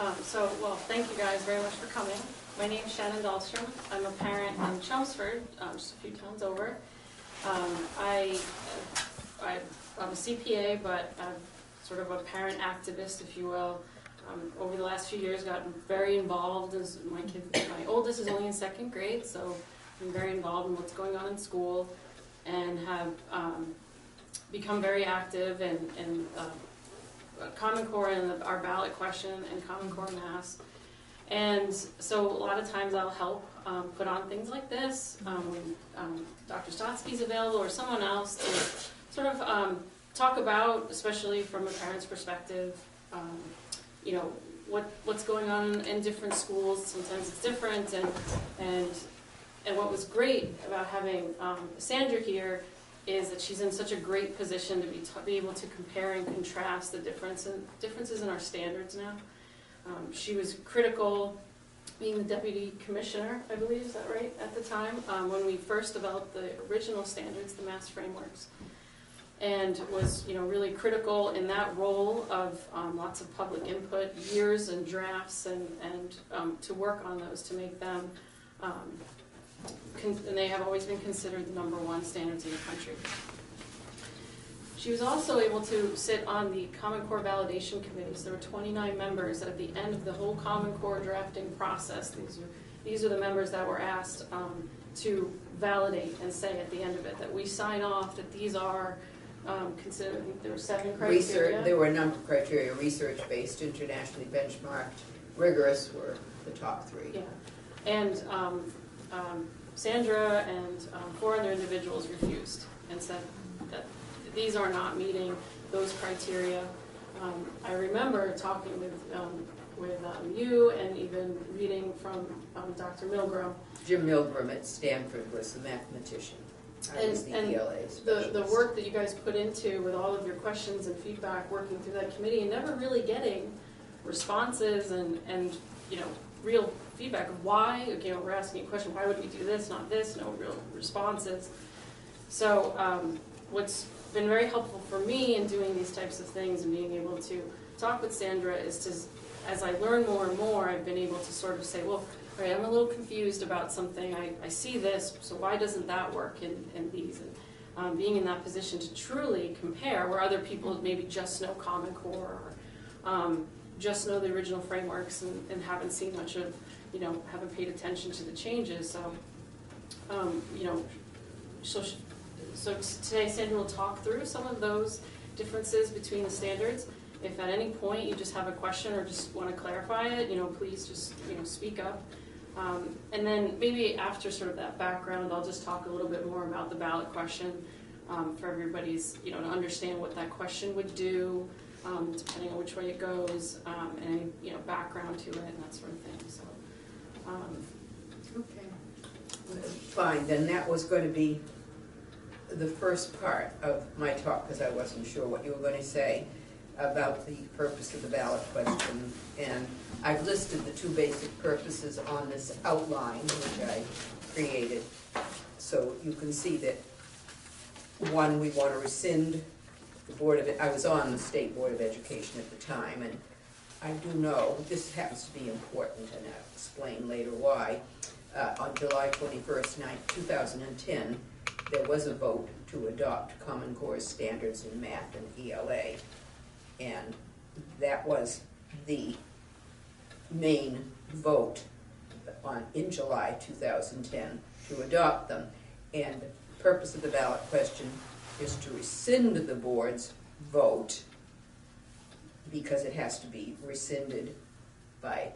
Well, thank you guys very much for coming. My name is Shannon Dahlstrom. I'm a parent in Chelmsford, just a few towns over. I'm a CPA, but I'm sort of a parent activist, if you will. Over the last few years, gotten very involved as my oldest is only in 2nd grade, so I'm very involved in what's going on in school, and have become very active in Common Core and our ballot question and Common Core Mass. And so a lot of times I'll help put on things like this when Dr. Stotsky's available or someone else to sort of talk about, especially from a parent's perspective, you know, what's going on in different schools. Sometimes it's different, and what was great about having Sandra here is that she's in such a great position to be able to compare and contrast the differences in our standards now. She was critical, being the deputy commissioner, I believe, is that right, at the time, when we first developed the original standards, the Mass frameworks, and was, you know, really critical in that role of lots of public input, years and drafts, and to work on those to make them. And they have always been considered the #1 standards in the country. She was also able to sit on the Common Core validation committees. There were 29 members at the end of the whole Common Core drafting process. These are the members that were asked to validate and say at the end of it that we sign off that these are considered. I think there were 7 criteria. There were a number of criteria: research-based, internationally benchmarked, rigorous were the top 3. Yeah, and Sandra and 4 other individuals refused and said that these are not meeting those criteria. I remember talking with you, and even reading from Dr. Milgram. Jim Milgram at Stanford was the mathematician. I was the ELA specialist. The work that you guys put into with all of your questions and feedback working through that committee, and never really getting responses and you know, real feedback of why. Okay, we're asking a question, why would we do this, not this? No real responses. So what's been very helpful for me in doing these types of things and being able to talk with Sandra is to, as I learn more and more, I've been able to sort of say, well, all right, I'm a little confused about something. I see this, so why doesn't that work in these? And being in that position to truly compare, where other people maybe just know Common Core or just know the original frameworks and haven't seen much of, you know, haven't paid attention to the changes. So, you know, so today Sandra will talk through some of those differences between the standards. If at any point you just have a question or just want to clarify it, you know, please just, you know, speak up. And then maybe after sort of that background, I'll just talk a little bit more about the ballot question for everybody's, you know, to understand what that question would do, depending on which way it goes, and, you know, background to it and that sort of thing. So, okay. Fine, then that was going to be the first part of my talk, because I wasn't sure what you were going to say about the purpose of the ballot question. And I've listed the 2 basic purposes on this outline, which I created. So you can see that, 1, we want to rescind the Board of It. I was on the State Board of Education at the time, and I do know, this happens to be important, and I'll explain later why. On July 21st, 2010, there was a vote to adopt Common Core standards in math and ELA, and that was the main vote in July 2010 to adopt them. And the purpose of the ballot question is to rescind the board's vote, because it has to be rescinded by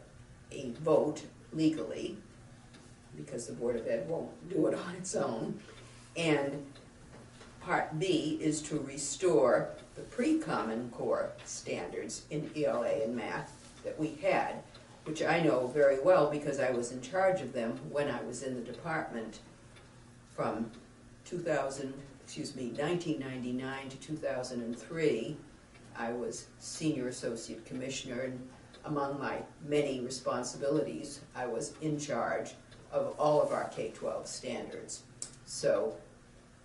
a vote legally, because the Board of Ed won't do it on its own. And Part B is to restore the pre-Common Core standards in ELA and math that we had, which I know very well because I was in charge of them when I was in the department from 1999 to 2003. I was Senior Associate Commissioner, and among my many responsibilities, I was in charge of all of our K-12 standards. So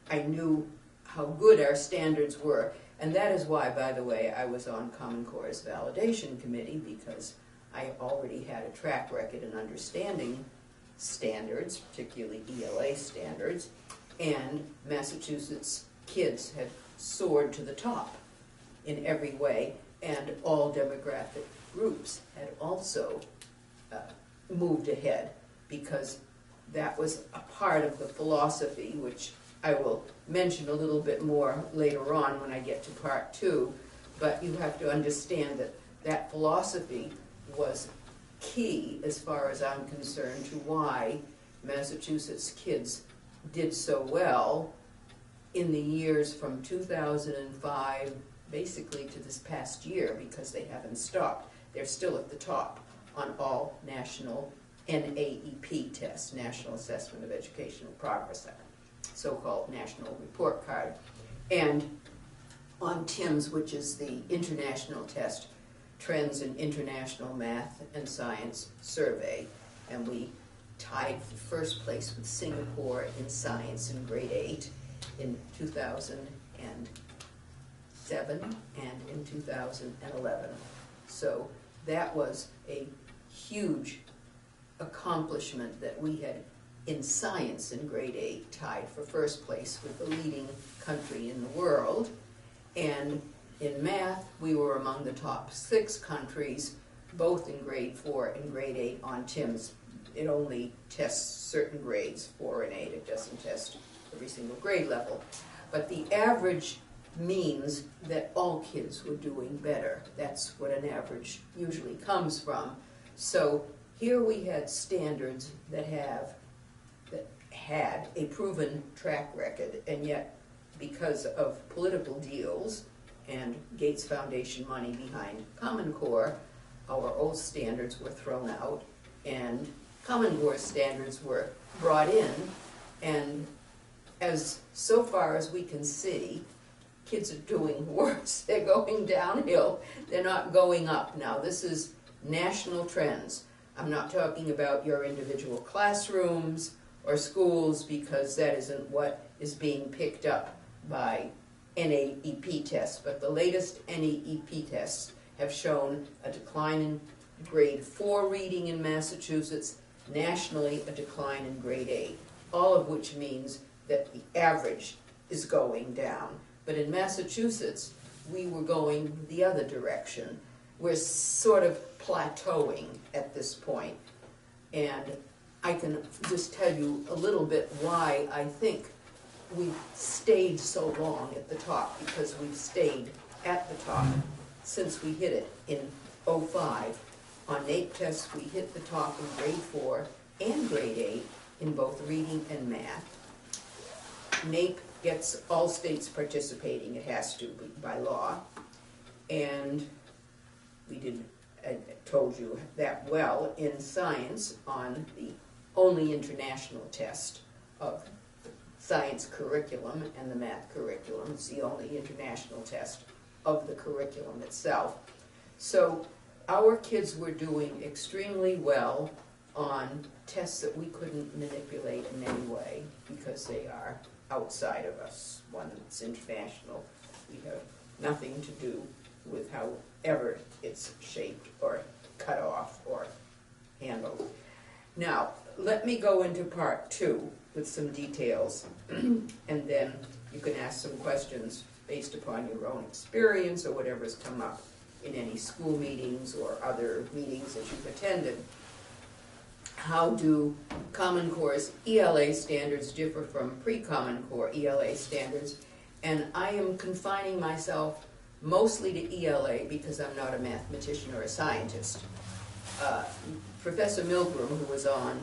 I knew how good our standards were, and that is why, by the way, I was on Common Core's validation committee, because I already had a track record in understanding standards, particularly ELA standards, and Massachusetts kids had soared to the top in every way, and all demographic groups had also moved ahead, because that was a part of the philosophy, which I will mention a little bit more later on when I get to part 2, but you have to understand that that philosophy was key, as far as I'm concerned, to why Massachusetts kids did so well in the years from 2005 basically to this past year, because they haven't stopped. They're still at the top on all national NAEP tests, National Assessment of Educational Progress, so-called National Report Card, and on TIMS, which is the international test, Trends in International Math and Science Survey, and we tied for first place with Singapore in science in grade 8 in 2007 and in 2011. So that was a huge accomplishment that we had in science in grade 8 tied for first place with the leading country in the world, and in math we were among the top 6 countries, both in grade 4 and grade 8 on TIMS. It only tests certain grades, 4 and 8. It doesn't test every single grade level. But the average means that all kids were doing better. That's what an average usually comes from. So here we had standards that had a proven track record, and yet because of political deals and Gates Foundation money behind Common Core, our old standards were thrown out and Common Core standards were brought in, and as so far as we can see, kids are doing worse. They're going downhill. They're not going up now. This is national trends. I'm not talking about your individual classrooms or schools, because that isn't what is being picked up by NAEP tests, but the latest NAEP tests have shown a decline in grade 4 reading in Massachusetts, nationally a decline in grade 8, all of which means that the average is going down. But in Massachusetts, we were going the other direction. We're sort of plateauing at this point, and I can just tell you a little bit why I think we've stayed so long at the top, because we've stayed at the top since we hit it in '05. On NAEP tests, we hit the top in grade 4 and grade 8 in both reading and math. NAEP gets all states participating. It has to by law. And we did, I told you that well in science on the only international test of the science curriculum and the math curriculum. It's the only international test of the curriculum itself. So our kids were doing extremely well on tests that we couldn't manipulate in any way because they are outside of us. One that's international, we have nothing to do with however it's shaped or cut off or handled. Now, let me go into part 2 with some details, and then you can ask some questions based upon your own experience or whatever's come up in any school meetings or other meetings that you've attended. How do Common Core's ELA standards differ from pre-Common Core ELA standards? And I am confining myself mostly to ELA because I'm not a mathematician or a scientist. Professor Milgram, who was on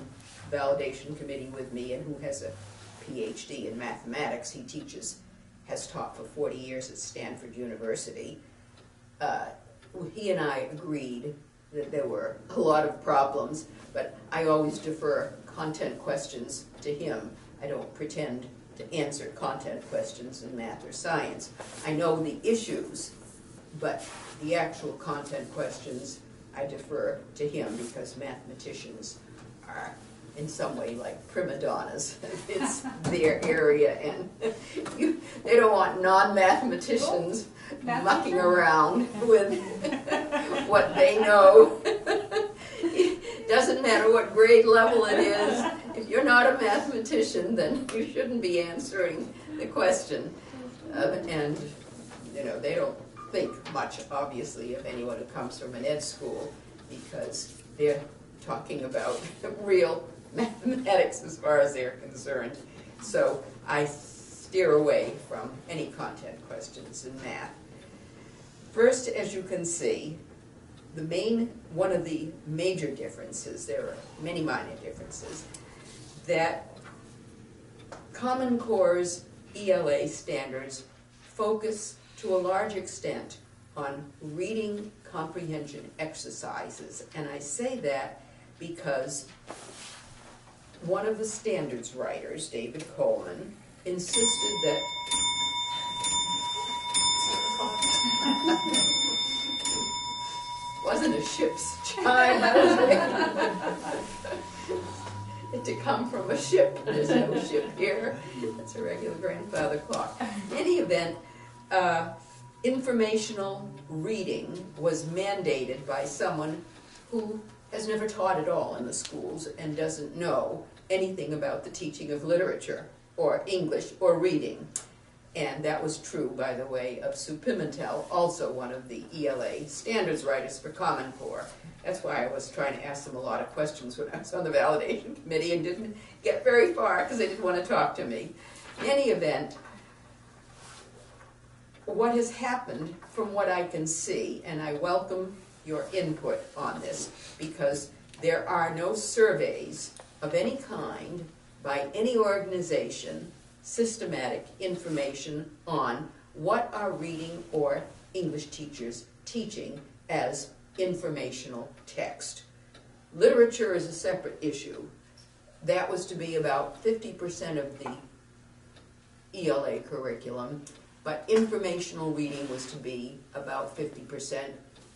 the validation committee with me and who has a PhD in mathematics, he teaches, has taught for 40 years at Stanford University. He and I agreed that there were a lot of problems, but I always defer content questions to him. I don't pretend to answer content questions in math or science. I know the issues, but the actual content questions I defer to him because mathematicians are in some way like prima donnas. It's their area, and they don't want non-mathematicians mucking around with what they know. Doesn't matter what grade level it is. If you're not a mathematician, then you shouldn't be answering the question. And, you know, they don't think much, obviously, of anyone who comes from an ed school, because they're talking about real mathematics as far as they're concerned. So I steer away from any content questions in math. First, as you can see, one of the major differences, there are many minor differences, that Common Core's ELA standards focus to a large extent on reading comprehension exercises. And I say that because one of the standards writers, David Coleman, insisted that wasn't a ship's chime, that was to come from a ship. There's no ship here. That's a regular grandfather clock. In any event, informational reading was mandated by someone who has never taught at all in the schools and doesn't know anything about the teaching of literature or English or reading. And that was true, by the way, of Sue Pimentel, also one of the ELA standards writers for Common Core. That's why I was trying to ask them a lot of questions when I was on the validation committee and didn't get very far because they didn't want to talk to me. In any event, what has happened from what I can see, and I welcome your input on this, because there are no surveys of any kind by any organization, systematic information on what are reading or English teachers teaching as informational text. Literature is a separate issue. That was to be about 50% of the ELA curriculum, but informational reading was to be about 50%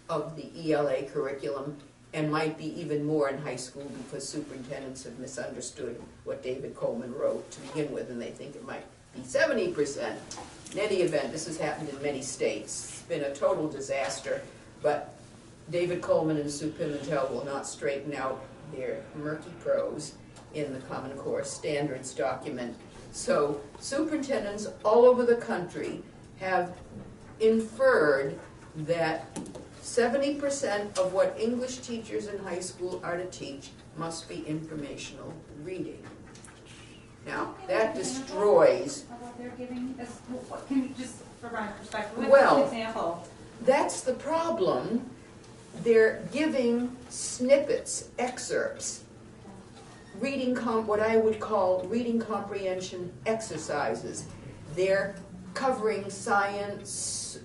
of the ELA curriculum, and might be even more in high school because superintendents have misunderstood what David Coleman wrote to begin with, and they think it might be 70%. In any event, this has happened in many states. It's been a total disaster, but David Coleman and Sue Pimentel will not straighten out their murky prose in the Common Core standards document. So superintendents all over the country have inferred that 70% of what English teachers in high school are to teach must be informational reading. Now, that destroys... Can you just provide perspective? Well, What's an example? That's the problem. They're giving snippets, excerpts, what I would call reading comprehension exercises. They're covering science.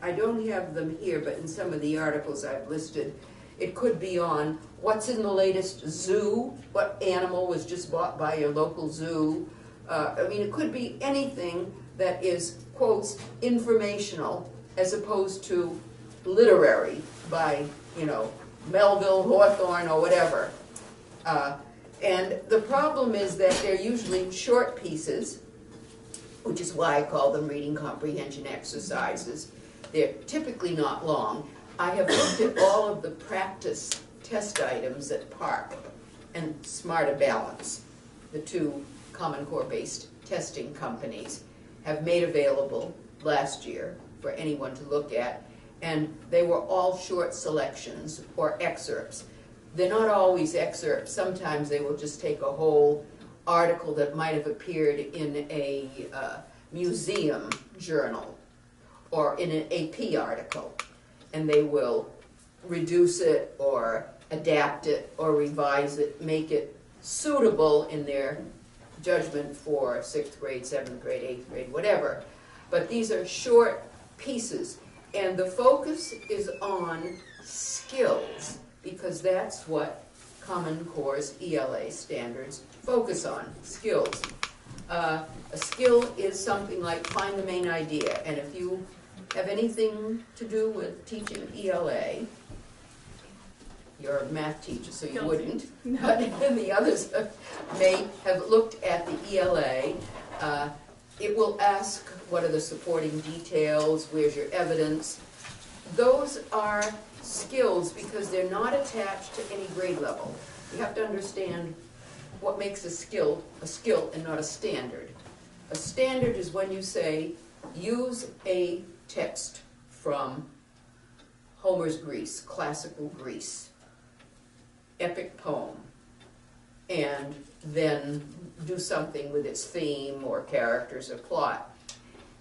I don't have them here, but in some of the articles I've listed, it could be on what's in the latest zoo, what animal was just bought by your local zoo. I mean, it could be anything that is, quotes, informational, as opposed to literary by, you know, Melville, Hawthorne, or whatever. And the problem is that they're usually short pieces, which is why I call them reading comprehension exercises. They're typically not long. I have looked at all of the practice test items at Park and Smarter Balance, the two Common Core-based testing companies, have made available last year for anyone to look at, and they were all short selections or excerpts. They're not always excerpts. Sometimes they will just take a whole article that might have appeared in a museum journal or in an AP article, and they will reduce it or adapt it or revise it, make it suitable in their judgment for 6th grade, 7th grade, 8th grade, whatever. But these are short pieces, and the focus is on skills, because that's what Common Core's ELA standards focus on, skills. A skill is something like find the main idea, and if you have anything to do with teaching ELA, you're a math teacher, so you wouldn't, but the others may have looked at the ELA. It will ask what are the supporting details, where's your evidence, those are skills because they're not attached to any grade level. You have to understand what makes a skill and not a standard. A standard is when you say, use a text from Homer's Greece, classical Greece, epic poem, and then do something with its theme or characters or plot.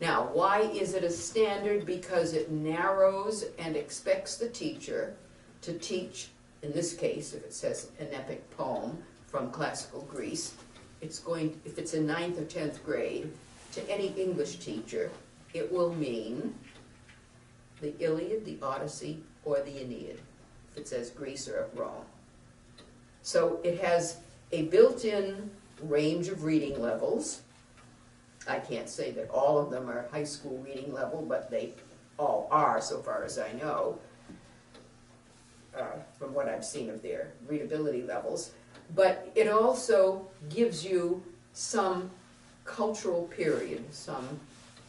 Now, why is it a standard? Because it narrows and expects the teacher to teach, in this case, if it says an epic poem from classical Greece, it's going, if it's in 9th or 10th grade, to any English teacher, it will mean the Iliad, the Odyssey, or the Aeneid, if it says Greece or Rome. So it has a built-in range of reading levels. I can't say that all of them are high school reading level, but they all are, so far as I know, from what I've seen of their readability levels. But it also gives you some cultural period, some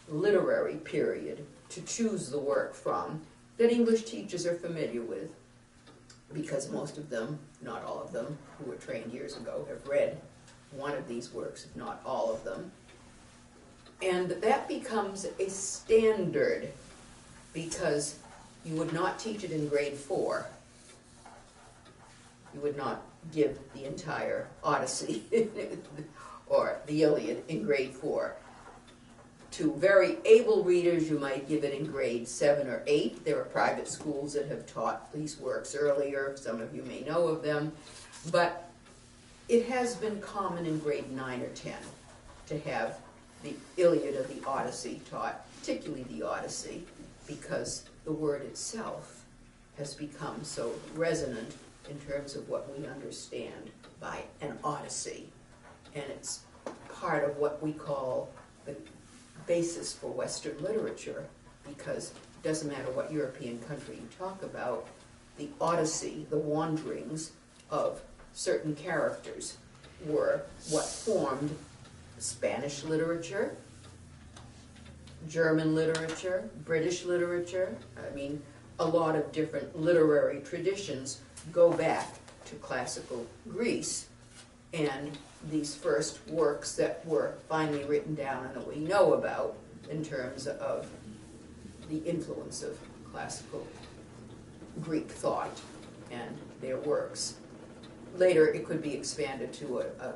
literary period to choose the work from that English teachers are familiar with, because most of them, not all of them, who were trained years ago have read one of these works, if not all of them. And that becomes a standard because you would not teach it in grade 4. You would not give the entire Odyssey or the Iliad in grade 4. To very able readers, you might give it in grade 7 or 8. There are private schools that have taught these works earlier. Some of you may know of them. But it has been common in grade 9 or 10 to have the Iliad or the Odyssey taught, particularly the Odyssey, because the word itself has become so resonant in terms of what we understand by an Odyssey. And it's part of what we call the basis for Western literature, because it doesn't matter what European country you talk about, the Odyssey, the wanderings of certain characters, were what formed Spanish literature, German literature, British literature. I mean, a lot of different literary traditions go back to classical Greece, and these first works that were finally written down and that we know about in terms of the influence of classical Greek thought and their works. Later it could be expanded to a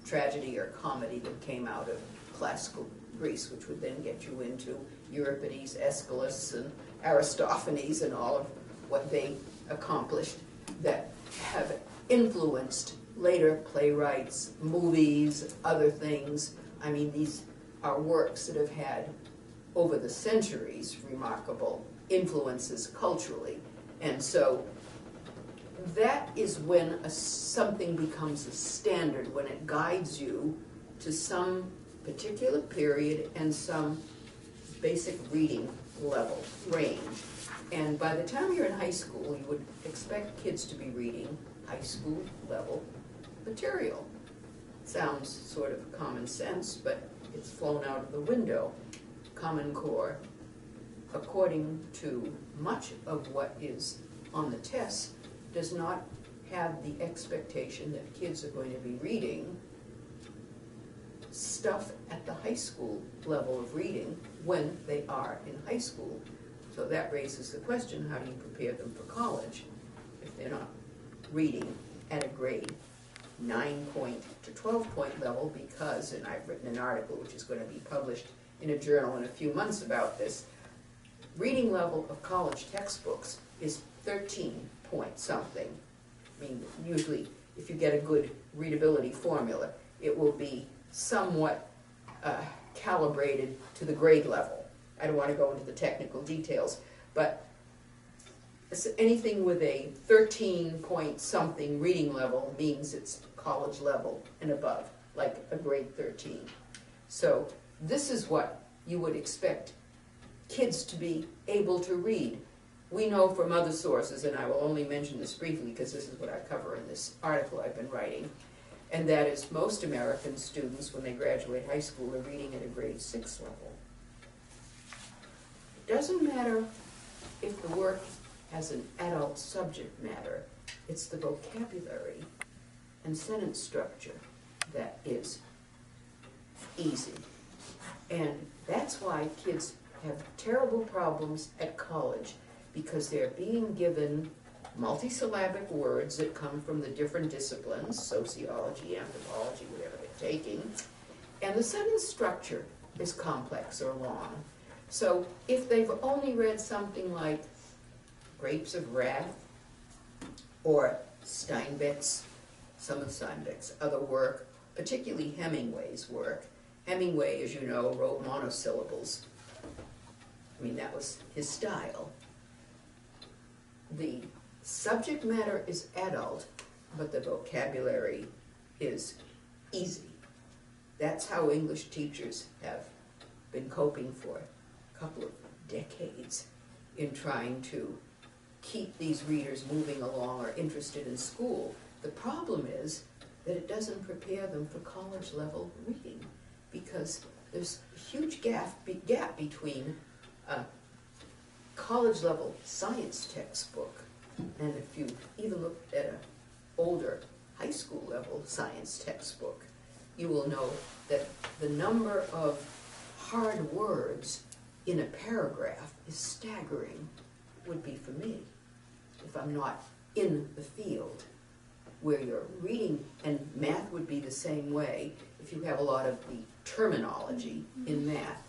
tragedy or comedy that came out of classical Greece, which would then get you into Euripides, Aeschylus, and Aristophanes and all of what they accomplished that have influenced later playwrights, movies, other things. I mean, these are works that have had, over the centuries, remarkable influences culturally. And so that is when something becomes a standard, when it guides you to some particular period and some basic reading level range. And by the time you're in high school, you would expect kids to be reading high school level material. Sounds sort of common sense, but it's flown out of the window. Common Core, according to much of what is on the tests, does not have the expectation that kids are going to be reading stuff at the high school level of reading when they are in high school. So that raises the question, how do you prepare them for college if they're not reading at a grade 9-point to 12-point level? Because, and I've written an article which is going to be published in a journal in a few months about this, reading level of college textbooks is 13-point something. I mean, usually if you get a good readability formula, it will be somewhat calibrated to the grade level. I don't want to go into the technical details, but anything with a 13-point something reading level means it's college level and above, like a grade 13. So this is what you would expect kids to be able to read. We know from other sources, and I will only mention this briefly because this is what I cover in this article I've been writing, and that is most American students, when they graduate high school, are reading at a grade 6 level. It doesn't matter if the work has an adult subject matter, it's the vocabulary and sentence structure that is easy. And that's why kids have terrible problems at college, because they're being given multisyllabic words that come from the different disciplines, sociology, anthropology, whatever they're taking, and the sentence structure is complex or long. So if they've only read something like Grapes of Wrath or Steinbeck's, some of Steinbeck's other work, particularly Hemingway's work. Hemingway, as you know, wrote monosyllables. I mean, that was his style. The subject matter is adult, but the vocabulary is easy. That's how English teachers have been coping for a couple of decades in trying to keep these readers moving along or interested in school. The problem is that it doesn't prepare them for college level reading, because there's a huge gap between a college level science textbook, and if you even look at an older high school level science textbook, you will know that the number of hard words in a paragraph is staggering. Would be for me, if I'm not in the field where you're reading, and math would be the same way if you have a lot of the terminology in math.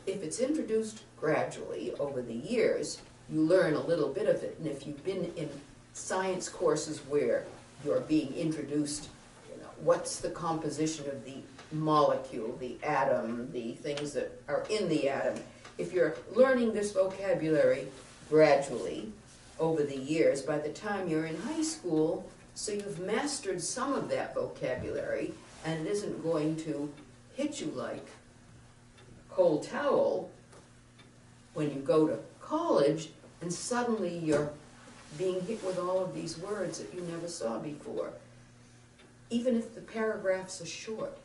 If it's introduced gradually over the years, you learn a little bit of it, and if you've been in science courses where you're being introduced, you know, what's the composition of the molecule, the atom, the things that are in the atom, if you're learning this vocabulary gradually over the years, by the time you're in high school, so you've mastered some of that vocabulary, and it isn't going to hit you like cold towel when you go to college, and suddenly you're being hit with all of these words that you never saw before. Even if the paragraphs are short,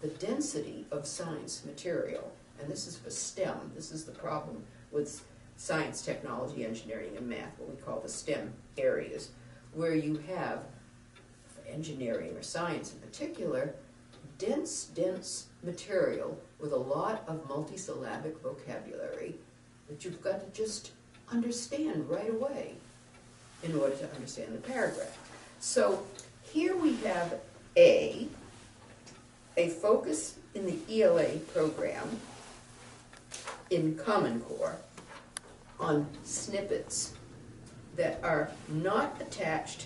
the density of science material, and this is for STEM, this is the problem with science, technology, engineering, and math, what we call the STEM areas, where you have, for engineering or science in particular, dense material with a lot of multisyllabic vocabulary that you've got to just understand right away in order to understand the paragraph. So here we have a focus in the ELA program in Common Core on snippets that are not attached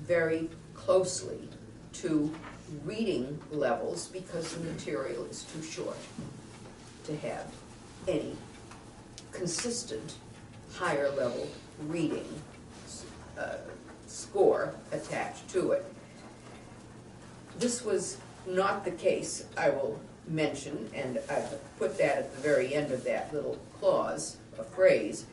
very closely to reading levels, because the material is too short to have any consistent higher level reading score attached to it. This was not the case, I will mention, and I've put that at the very end of that little clause, a phrase.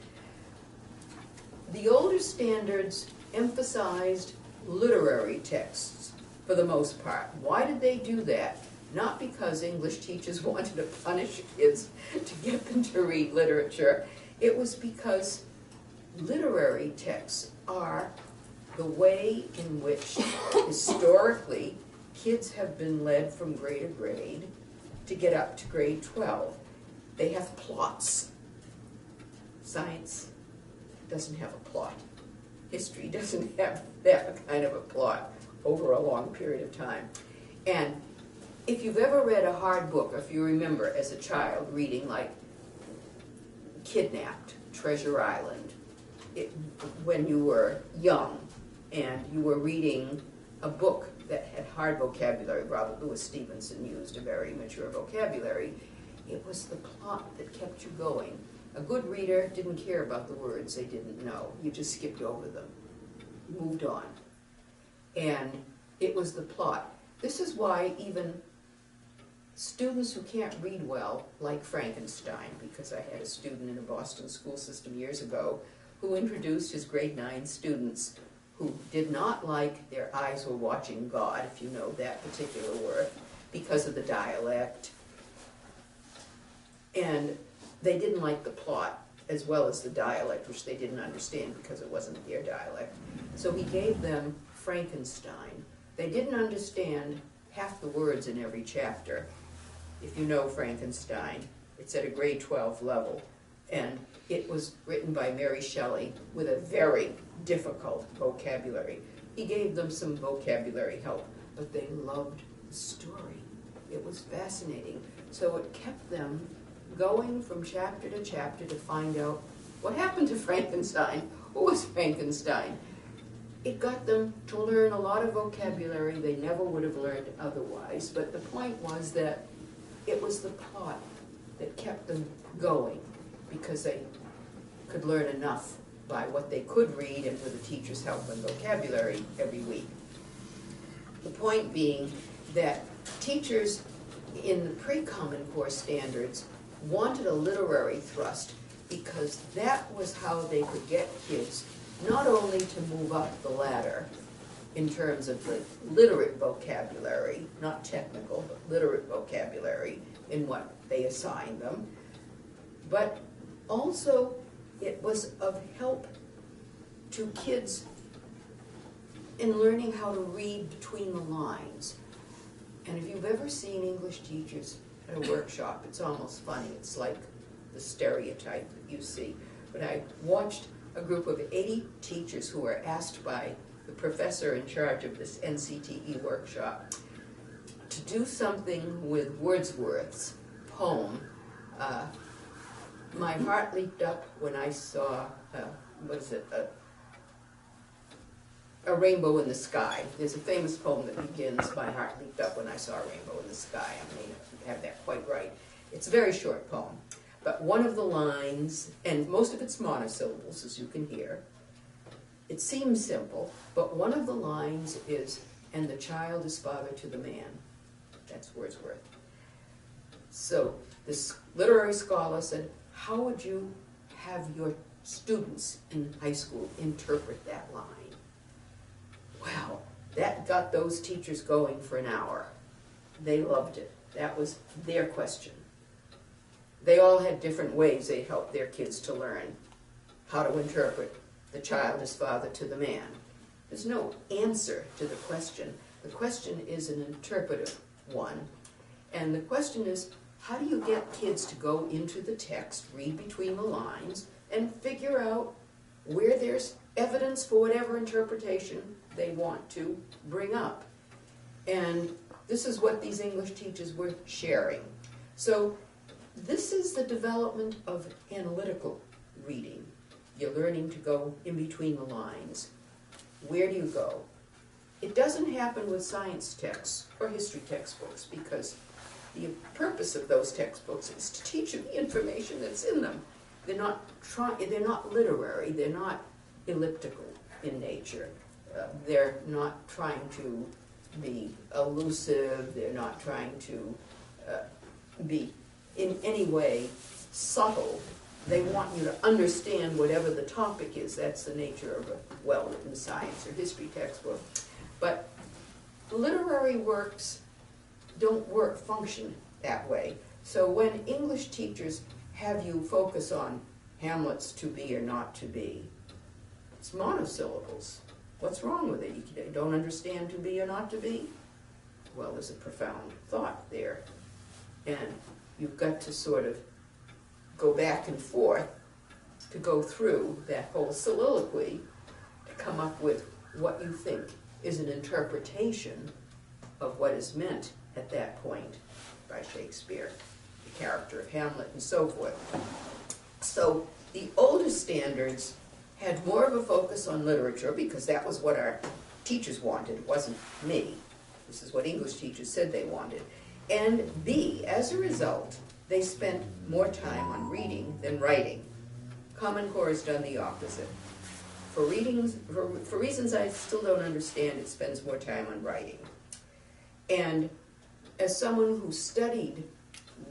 The older standards emphasized literary texts for the most part. Why did they do that? Not because English teachers wanted to punish kids to get them to read literature. It was because literary texts are the way in which historically kids have been led from grade to grade to get up to grade 12. They have plots. Science doesn't have a plot. History doesn't have that kind of a plot over a long period of time. And if you've ever read a hard book, if you remember as a child reading like Kidnapped, Treasure Island, when you were young and you were reading a book that had hard vocabulary, Robert Louis Stevenson used a very mature vocabulary, it was the plot that kept you going. A good reader didn't care about the words they didn't know. You just skipped over them, moved on. And it was the plot. This is why even students who can't read well like Frankenstein, because I had a student in a Boston school system years ago who introduced his grade 9 students who did not like Their Eyes Were Watching God, if you know that particular word, because of the dialect. And they didn't like the plot. as well as the dialect, which they didn't understand because it wasn't their dialect. So he gave them Frankenstein. They didn't understand half the words in every chapter. If you know Frankenstein, it's at a grade 12 level, and it was written by Mary Shelley with a very difficult vocabulary. He gave them some vocabulary help, but they loved the story. It was fascinating. So it kept them going from chapter to chapter to find out what happened to Frankenstein. Who was Frankenstein? It got them to learn a lot of vocabulary they never would have learned otherwise, but the point was that it was the plot that kept them going, because they could learn enough by what they could read and with the teacher's help and vocabulary every week. The point being that teachers in the pre-Common Core standards wanted a literary thrust because that was how they could get kids not only to move up the ladder in terms of the literate vocabulary, not technical, but literate vocabulary in what they assigned them, but also it was of help to kids in learning how to read between the lines. And if you've ever seen English teachers at a workshop, it's almost funny. It's like the stereotype that you see. But I watched a group of 80 teachers who were asked by the professor in charge of this NCTE workshop to do something with Wordsworth's poem. My heart leaped up when I saw, a rainbow in the sky. There's a famous poem that begins, my heart leaped up when I saw a rainbow in the sky. I may not have that quite right. It's a very short poem. But one of the lines, and most of it's monosyllables, as you can hear, it seems simple, but one of the lines is, and the child is father to the man. That's Wordsworth. So this literary scholar said, how would you have your students in high school interpret that line? Well, that got those teachers going for an hour. They loved it. That was their question. They all had different ways they helped their kids to learn how to interpret the child as father to the man. There's no answer to the question. The question is an interpretive one. And the question is, how do you get kids to go into the text, read between the lines, and figure out where there's evidence for whatever interpretation they want to bring up? And this is what these English teachers were sharing. So this is the development of analytical reading. You're learning to go in between the lines. Where do you go? It doesn't happen with science texts or history textbooks, because the purpose of those textbooks is to teach you the information that's in them. They're not literary, they're not elliptical in nature. They're not trying to be elusive, they're not trying to be in any way subtle. They want you to understand whatever the topic is. That's the nature of a well-written science or history textbook. But literary works don't function that way. So when English teachers have you focus on Hamlet's to be or not to be, it's monosyllables. What's wrong with it? You don't understand to be or not to be? Well, there's a profound thought there. And you've got to sort of go back and forth to go through that whole soliloquy to come up with what you think is an interpretation of what is meant at that point by Shakespeare, the character of Hamlet, and so forth. So the older standards had more of a focus on literature because that was what our teachers wanted. It wasn't me. This is what English teachers said they wanted. And B, as a result, they spent more time on reading than writing. Common Core has done the opposite. For reasons I still don't understand, it spends more time on writing. And as someone who studied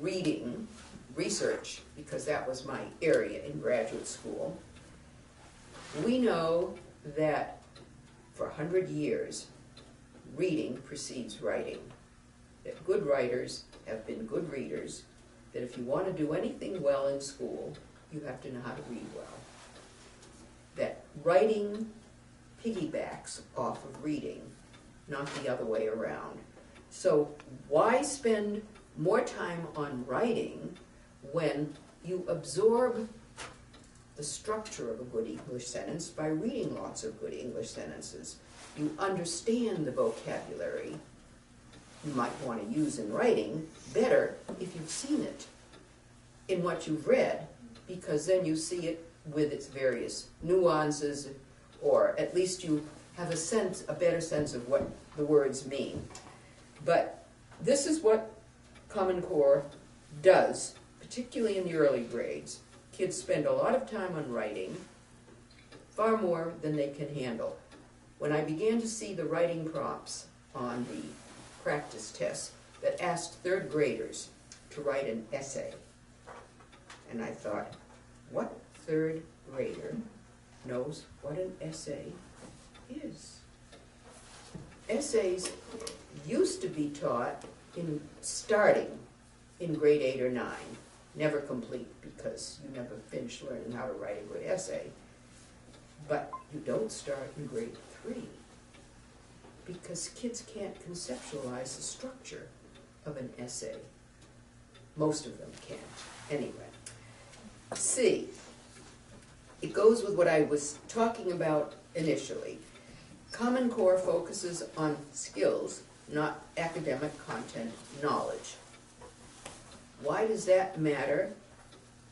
reading, research, because that was my area in graduate school, we know that for 100 years, reading precedes writing. That good writers have been good readers, that if you want to do anything well in school, you have to know how to read well. That writing piggybacks off of reading, not the other way around. So why spend more time on writing when you absorb the structure of a good English sentence by reading lots of good English sentences? You understand the vocabulary you might want to use in writing better if you've seen it in what you've read, because then you see it with its various nuances, or at least you have a better sense of what the words mean. But this is what Common Core does, particularly in the early grades. Kids spend a lot of time on writing, far more than they can handle. When I began to see the writing prompts on the practice tests that asked third graders to write an essay, and I thought, what third grader knows what an essay is? Essays used to be taught starting in grade 8 or 9, never complete because you never finish learning how to write a good essay. But you don't start in grade 3 because kids can't conceptualize the structure of an essay. Most of them can't. Anyway, C. It goes with what I was talking about initially. Common Core focuses on skills, not academic content knowledge. Why does that matter?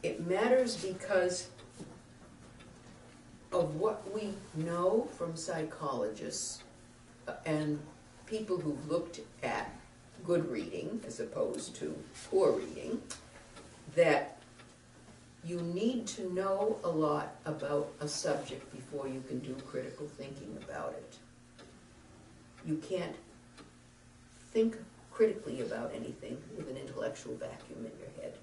It matters because of what we know from psychologists and people who've looked at good reading as opposed to poor reading, that you need to know a lot about a subject before you can do critical thinking about it. You can't think critically about anything with an intellectual vacuum in your head.